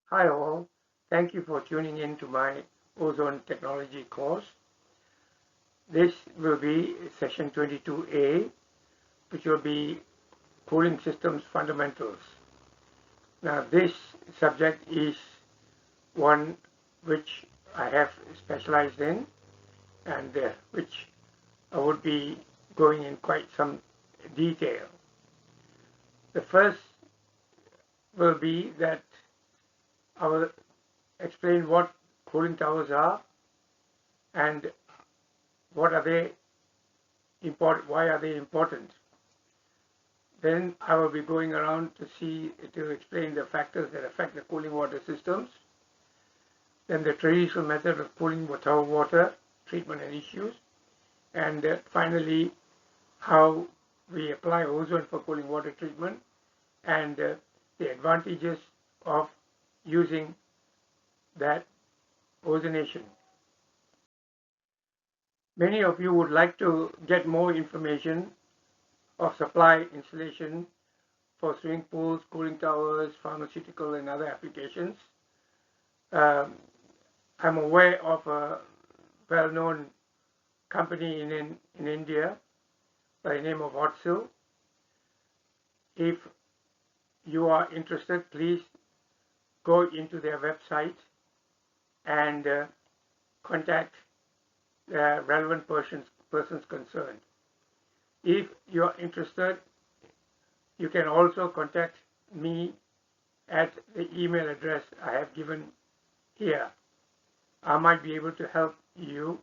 Hi all, thank you for tuning in to my ozone technology course. This will be session 22A, which will be cooling systems fundamentals. Now this subject is one which I have specialized in and which I would be going in quite some detail. The first will be that I will explain what cooling towers are and what are they important, why are they important. Then I will be going around to explain the factors that affect the cooling water systems. Then the traditional method of cooling tower water treatment and issues. And finally, how we apply ozone for cooling water treatment and the advantages of using that ozonation. Many of you would like to get more information of supply installation for swimming pools, cooling towers, pharmaceutical and other applications. I'm aware of a well-known company in India by the name of Hotsil. If you are interested, please go into their website and contact the relevant persons concerned. If you are interested, you can also contact me at the email address I have given here. I might be able to help you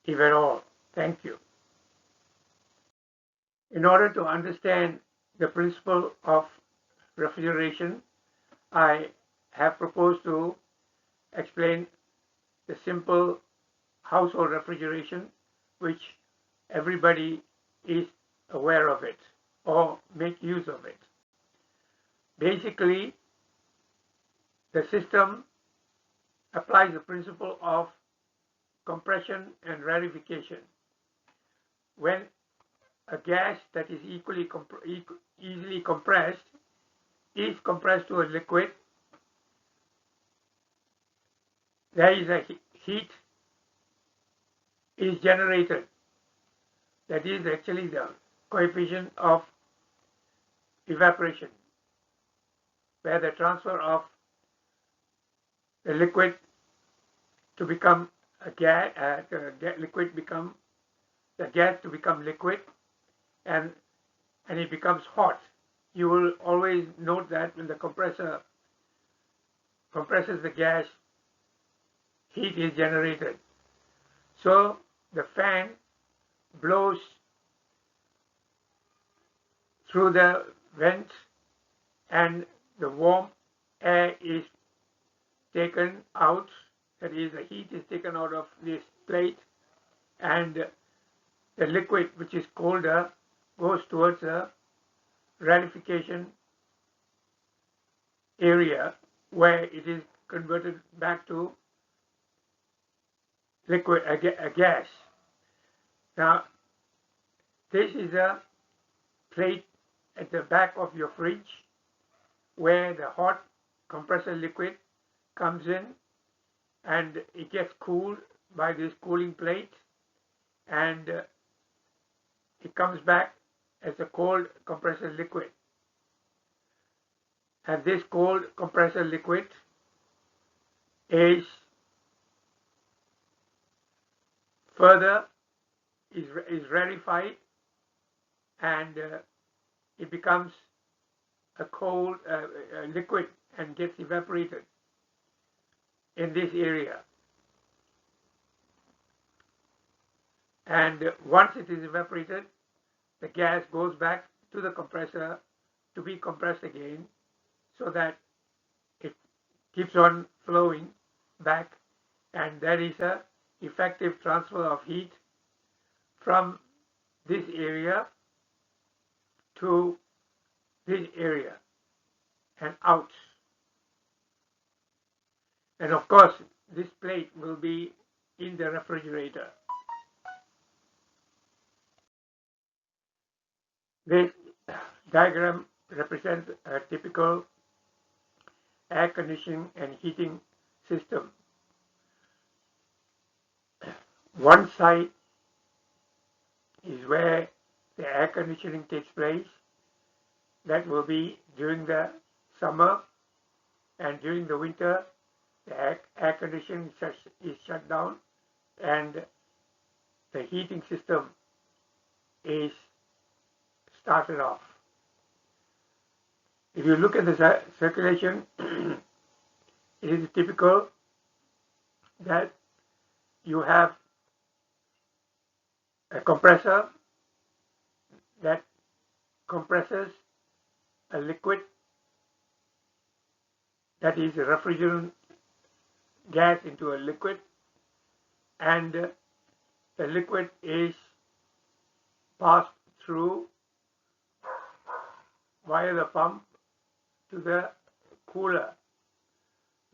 if at all. Thank you. In order to understand the principle of refrigeration, I have proposed to explain the simple household refrigeration, which everybody is aware of it or make use of it. Basically, the system applies the principle of compression and rarefication. When a gas that is easily compressed is compressed to a liquid, there is a heat is generated. That is actually the coefficient of evaporation, where the transfer of the liquid to become a gas, the gas to become liquid, and it becomes hot. You will always note that when the compressor compresses the gas, heat is generated. So the fan blows through the vents and the warm air is taken out, that is, the heat is taken out of this plate, and the liquid, which is colder, goes towards a rarefication area where it is converted back to liquid, a gas. Now, this is a plate at the back of your fridge where the hot compressor liquid comes in and it gets cooled by this cooling plate, and it comes back as a cold compressor liquid. And this cold compressor liquid is further is rarefied, and it becomes a cold liquid and gets evaporated in this area. And once it is evaporated, the gas goes back to the compressor to be compressed again, so that it keeps on flowing back, and there is a effective transfer of heat from this area to this area and out. And of course, this plate will be in the refrigerator. This diagram represents a typical air conditioning and heating system. One side is where the air conditioning takes place. That will be during the summer, and during the winter the air conditioning is shut down and the heating system is started off. If you look at the circulation, it is typical that you have a compressor that compresses a liquid, that is a refrigerant gas, into a liquid, and the liquid is passed through via the pump to the cooler.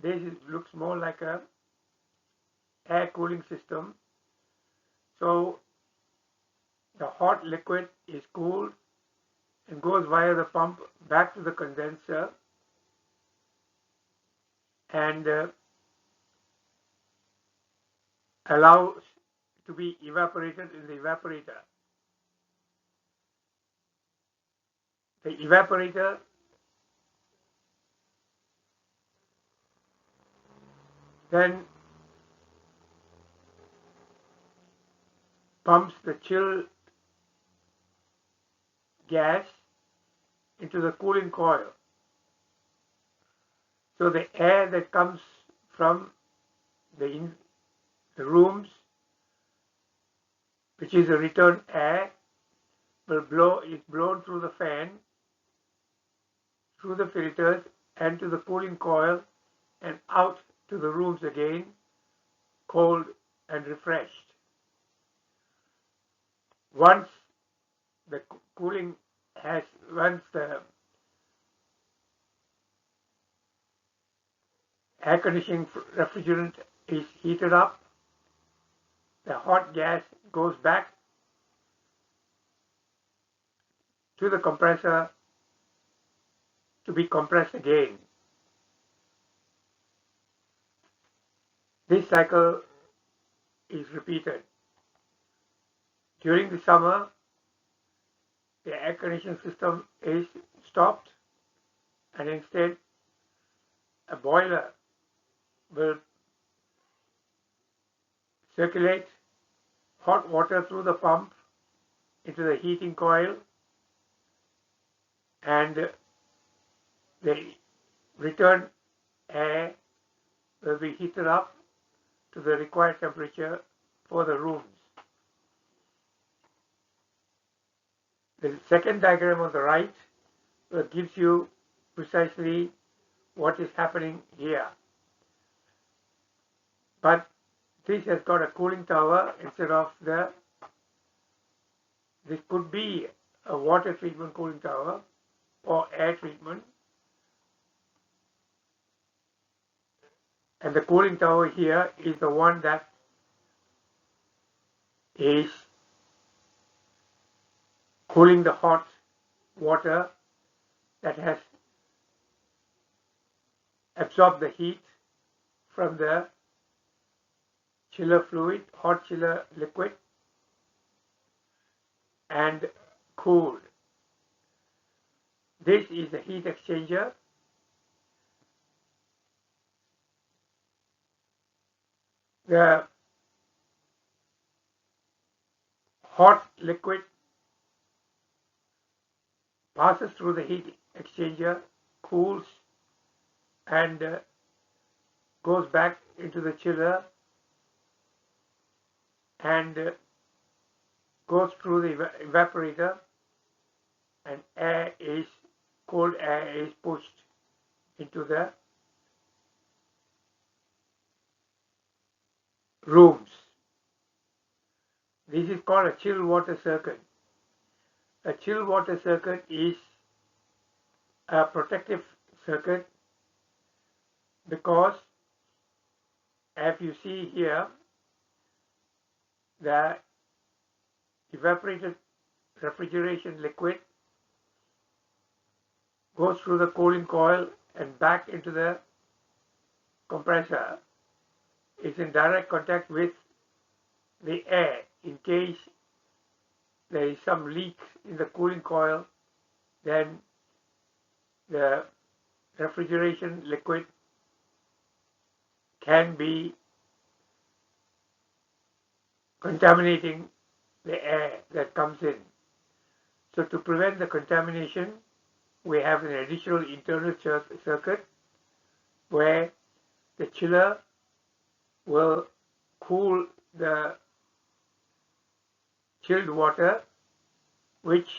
This looks more like a air cooling system. So the hot liquid is cooled and goes via the pump back to the condenser and allows to be evaporated in the evaporator. The evaporator then pumps the chill gas into the cooling coil. So the air that comes from the rooms, which is a return air, is blown through the fan, through the filters, and to the cooling coil, and out to the rooms again, cold and refreshed. Once the air conditioning refrigerant is heated up, the hot gas goes back to the compressor to be compressed again. This cycle is repeated. During the summer, the air conditioning system is stopped, and instead a boiler will circulate hot water through the pump into the heating coil, and the return air will be heated up to the required temperature for the rooms. The second diagram on the right gives you precisely what is happening here. But this has got a cooling tower instead of this could be a water treatment cooling tower or air treatment. And the cooling tower here is the one that is cooling the hot water that has absorbed the heat from the chiller fluid, hot chiller liquid, and cooled. This is the heat exchanger. The hot liquid passes through the heat exchanger, cools, and goes back into the chiller and goes through the evaporator, and cold air is pushed into the rooms. This is called a chill water circuit. A chill water circuit is a protective circuit because, as you see here, the evaporated refrigeration liquid goes through the cooling coil and back into the compressor is in direct contact with the air. In case there is some leak in the cooling coil, then the refrigeration liquid can be contaminating the air that comes in. So to prevent the contamination, we have an additional internal circuit where the chiller will cool the chilled water which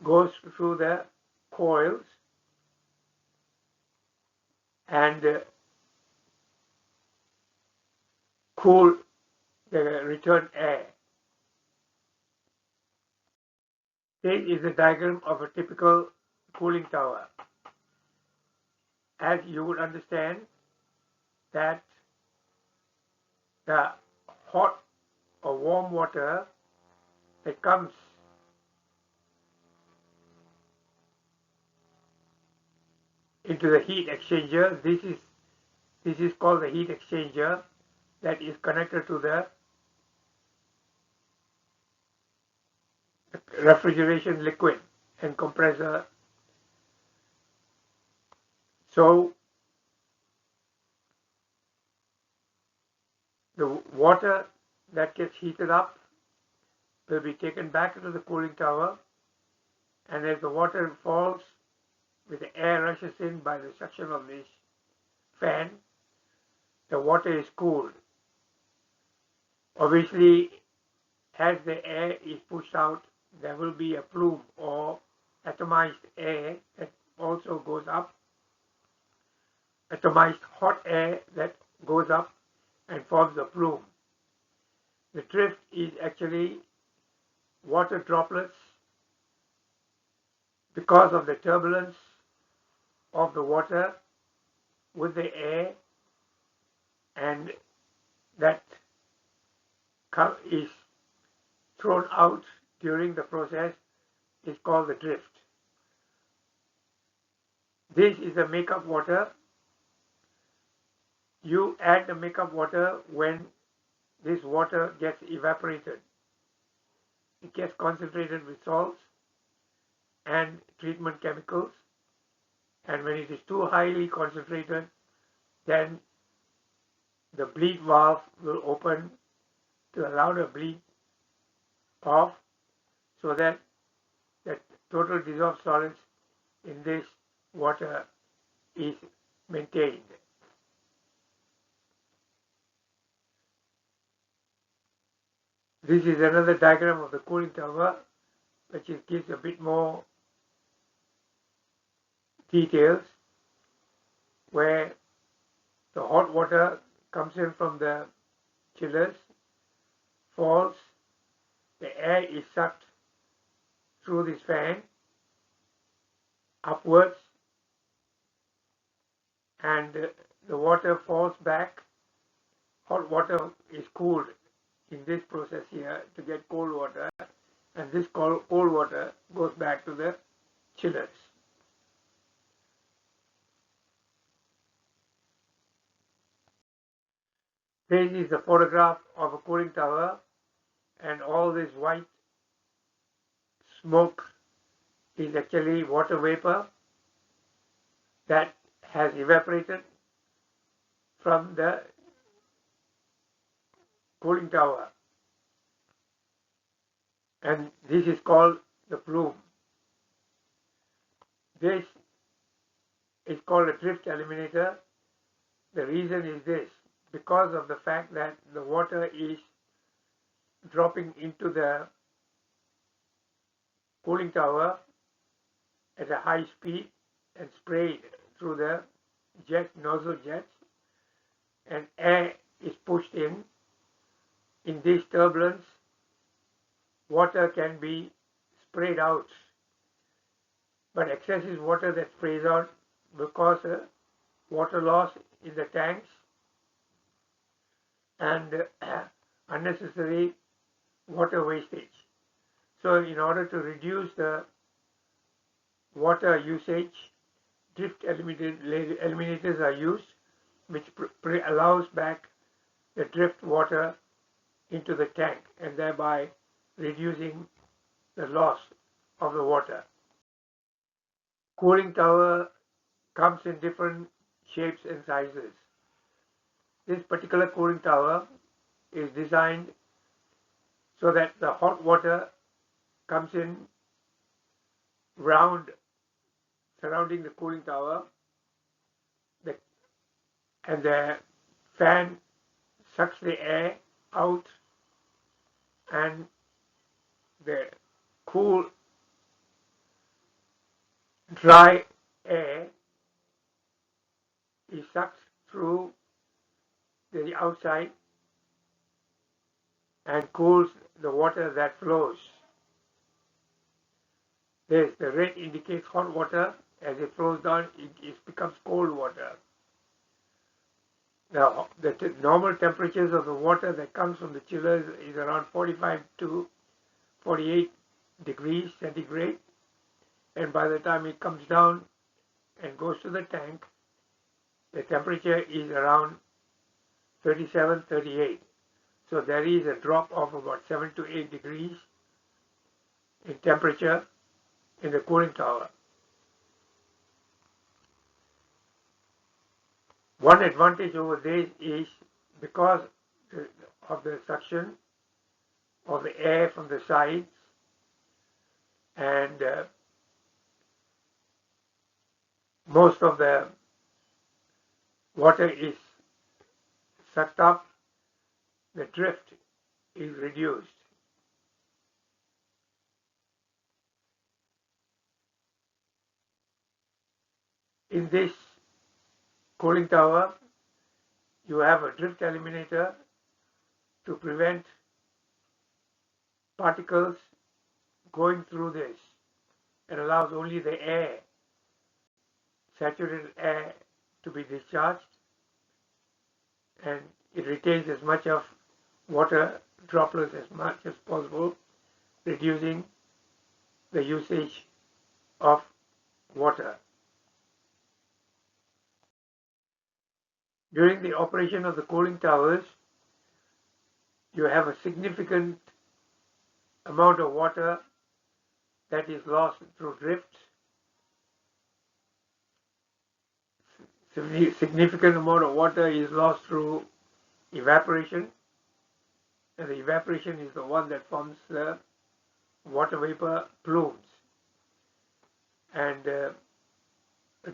goes through the coils and cool the return air. This is a diagram of a typical cooling tower. As you would understand that the hot or warm water that comes into the heat exchanger, this is called the heat exchanger that is connected to the refrigeration liquid and compressor. So the water that gets heated up will be taken back into the cooling tower, and as the water falls with the air rushes in by the suction of this fan, the water is cooled. Obviously, as the air is pushed out, there will be a plume or atomized air that also goes up, atomized hot air that goes up and forms a plume. The drift is actually water droplets because of the turbulence of the water with the air, and that is thrown out during the process is called the drift. This is the makeup water. You add the makeup water when this water gets evaporated. It gets concentrated with salts and treatment chemicals, and when it is too highly concentrated, then the bleed valve will open to allow the bleed off so that the total dissolved solids in this water is maintained. This is another diagram of the cooling tower, which gives a bit more details, where the hot water comes in from the chillers, falls, the air is sucked through this fan upwards, and the water falls back. Hot water is cooled in this process here to get cold water, and this cold water goes back to the chillers. This is a photograph of a cooling tower, and all this white smoke is actually water vapor that has evaporated from the cooling tower, and this is called the plume. This is called a drift eliminator. The reason is this: because of the fact that the water is dropping into the cooling tower at a high speed and sprayed through the nozzle jets, and air is pushed in. In this turbulence, water can be sprayed out, but excessive water that sprays out will cause a water loss in the tanks and unnecessary water wastage. So in order to reduce the water usage, drift eliminators are used, which allows back the drift water into the tank and thereby reducing the loss of the water. Cooling tower comes in different shapes and sizes. This particular cooling tower is designed so that the hot water comes in round surrounding the cooling tower, and the fan sucks the air out, and the cool, dry air is sucked through the outside and cools the water that flows. The red indicates hot water. As it flows down, it becomes cold water. Now, the normal temperatures of the water that comes from the chillers is around 45 to 48 degrees centigrade, and by the time it comes down and goes to the tank, the temperature is around 37, 38. So there is a drop of about 7 to 8 degrees in temperature in the cooling tower. One advantage over this is because of the suction of the air from the sides, and most of the water is sucked up, the drift is reduced. In this cooling tower, you have a drift eliminator to prevent particles going through this. It allows only the air, saturated air, to be discharged, and it retains as much of water droplets as much as possible, reducing the usage of water. During the operation of the cooling towers, you have a significant amount of water that is lost through drift. Significant amount of water is lost through evaporation, and the evaporation is the one that forms the water vapor plumes, and the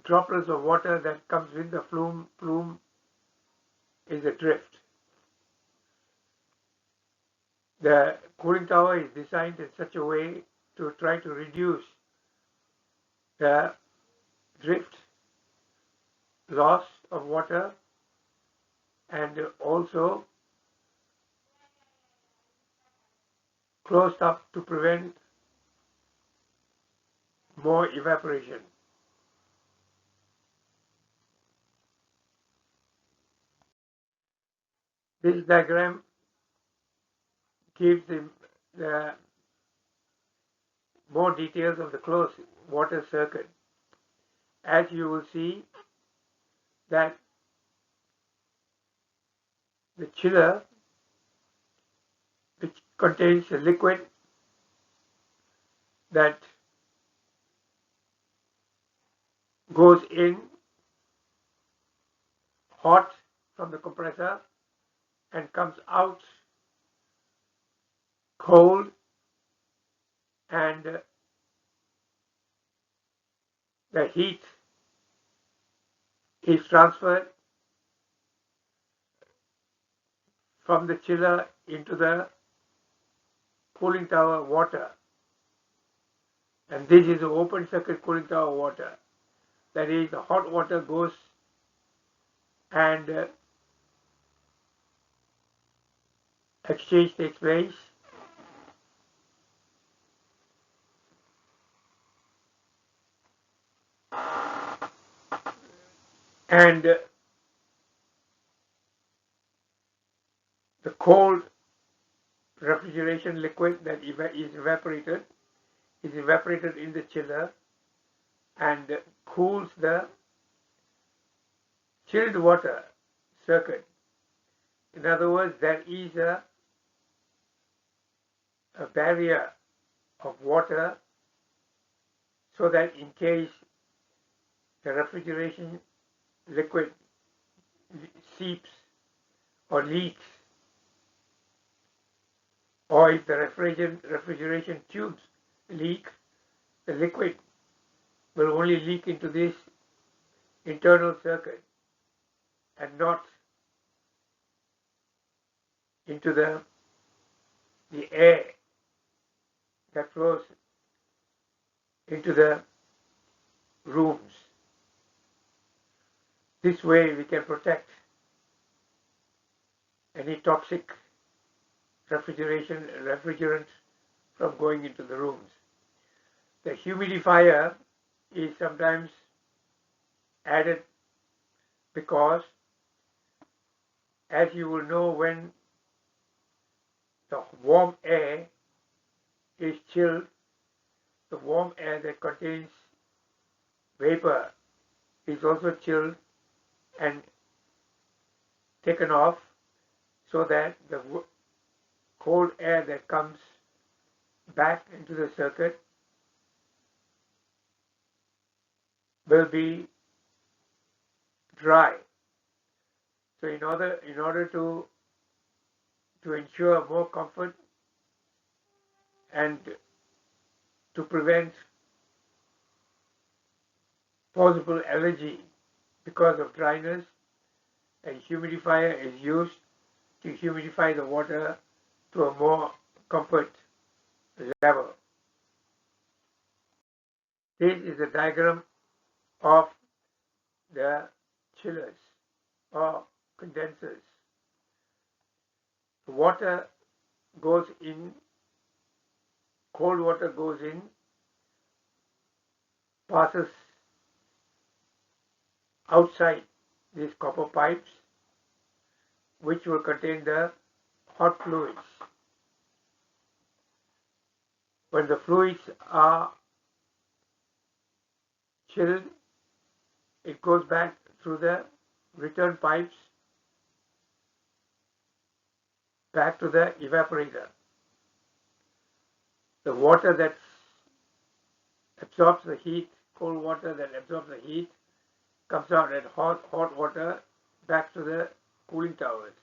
droplets of water that comes with the plume is a drift. The cooling tower is designed in such a way to try to reduce the drift, loss of water, and also closed up to prevent more evaporation. This diagram gives the more details of the closed water circuit. As you will see that the chiller, which contains a liquid that goes in hot from the compressor and comes out cold, and the heat is transferred from the chiller into the cooling tower water, and this is the open circuit cooling tower water. That is, the hot water goes and exchange takes place, and the cold refrigeration liquid that is evaporated in the chiller and cools the chilled water circuit. In other words, there is a barrier of water so that in case the refrigeration liquid seeps or leaks, or if the refrigeration tubes leak, the liquid will only leak into this internal circuit and not into the air that flows into the rooms. This way we can protect any toxic refrigerant from going into the rooms. The humidifier is sometimes added because, as you will know, when the warm air is chilled, the warm air that contains vapor is also chilled and taken off, so that the cold air that comes back into the circuit will be dry. So in order to ensure more comfort and to prevent possible allergy because of dryness, a humidifier is used to humidify the water to a more comfort level. This is a diagram of the chillers or condensers. The water goes in, cold water goes in, passes outside these copper pipes, which will contain the hot fluids. When the fluids are chilled, it goes back through the return pipes back to the evaporator. The water that absorbs the heat, cold water that absorbs the heat, comes out as hot water back to the cooling towers.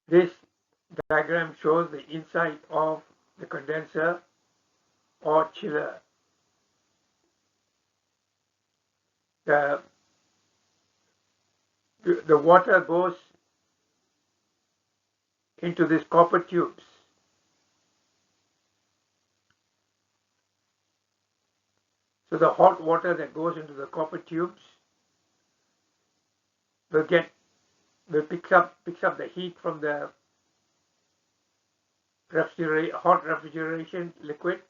This diagram shows the inside of the condenser or chiller. The water goes into these copper tubes. So the hot water that goes into the copper tubes picks up the heat from the hot refrigeration liquid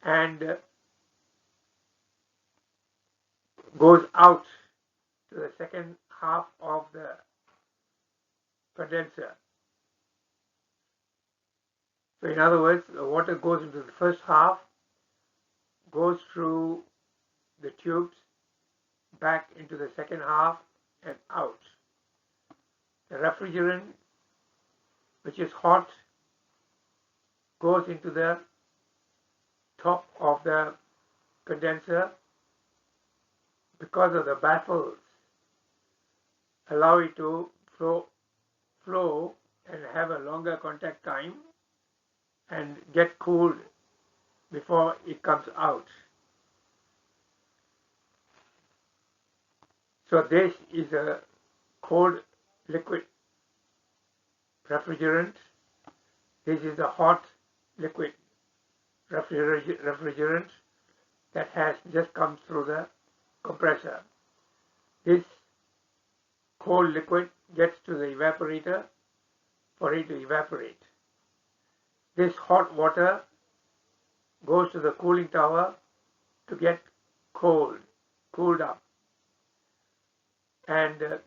and goes out to the second half of the condenser. So in other words, the water goes into the first half, goes through the tubes, back into the second half and out. The refrigerant, which is hot, goes into the top of the condenser because of the baffles allow it to flow and have a longer contact time and get cooled before it comes out. So this is a cold liquid refrigerant. This is a hot liquid refrigerant that has just come through the compressor. This cold liquid gets to the evaporator for it to evaporate. This hot water goes to the cooling tower to get cooled up. And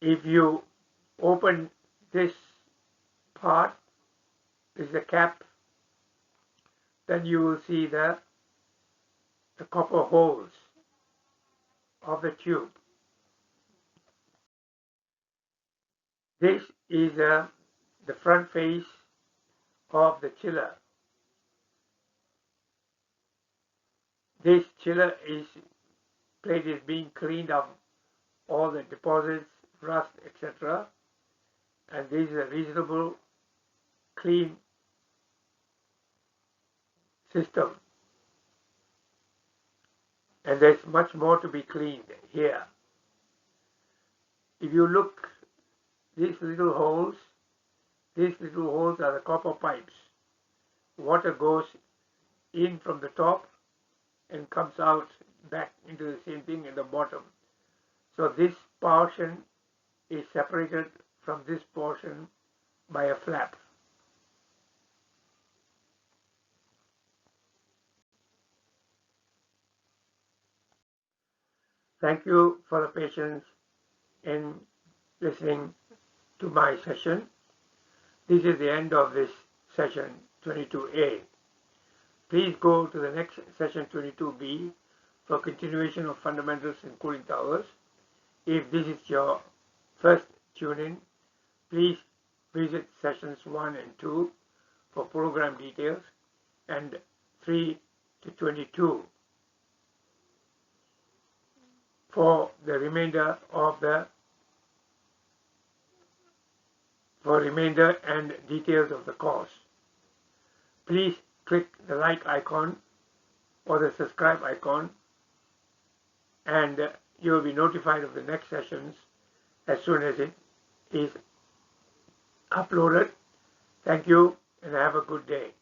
if you open this part, this is a cap then you will see the copper holes of the tube. This is the front face of the chiller. This chiller plate is being cleaned of all the deposits, rust, etc. And this is a reasonable clean system. And there's much more to be cleaned here. If you look, these little holes are the copper pipes. Water goes in from the top and comes out back into the same thing in the bottom. So this portion is separated from this portion by a flap. Thank you for the patience in listening to my session. This is the end of this session 22A. Please go to the next session 22B for continuation of fundamentals in cooling towers. If this is your first tune-in, please visit sessions 1 and 2 for program details and 3 to 22 for the remainder and details of the course. Please click the like icon or the subscribe icon, and you will be notified of the next sessions as soon as it is uploaded. Thank you and have a good day.